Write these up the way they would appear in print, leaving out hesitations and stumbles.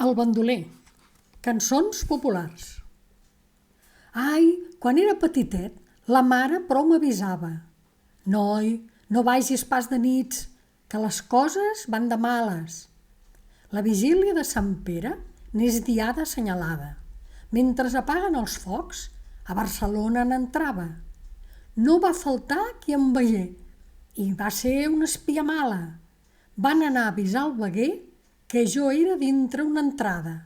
El bandoler, cançons populars. Ai, quan era petitet, la mare prou m'avisava. Noi, no vagis pas de nits, que les coses van de males. La vigília de Sant Pere n'és diada assenyalada. Mentre apaguen els focs, a Barcelona n'entrava. No va faltar qui em veié, i va ser una espia mala. Van anar a avisar el veguer que jo era dintre una entrada.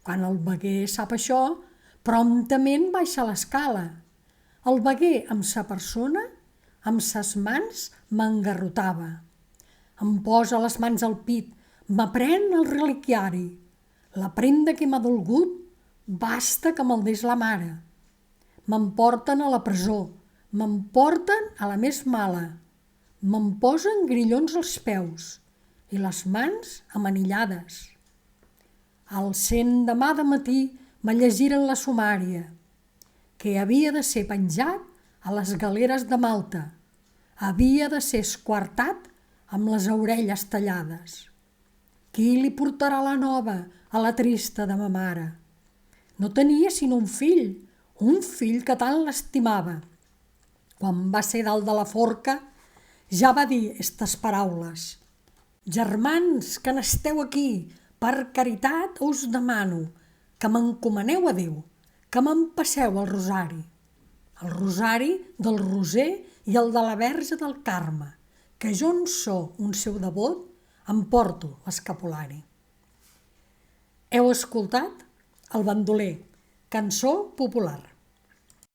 Quan el veguer sap això, promptament baixa l'escala. El veguer amb sa persona, amb ses mans m'engarrotava. Em posa les mans al pit, m'aprèn el reliquiari. La prenda que m'ha dolgut basta que me'l des la mare. M'emporten a la presó, m'emporten a la més mala. Me'n posen grillons als peus i les mans amanillades. Al demà de matí me llegiren la sumària, que havia de ser penjat a les galeres de Malta. Havia de ser esquartat amb les orelles tallades. Qui li portarà la nova a la trista de ma mare? No tenia sinó un fill que tant l'estimava. Quan va ser dalt de la forca, ja va dir estes paraules: «Germans, que n'esteu aquí, per caritat us demano que m'encomaneu a Déu, que me'n passeu el rosari del Roser i el de la Verge del Carme, que jo en so un seu devot, em porto l'escapulari». Heu escoltat El bandoler, cançó popular.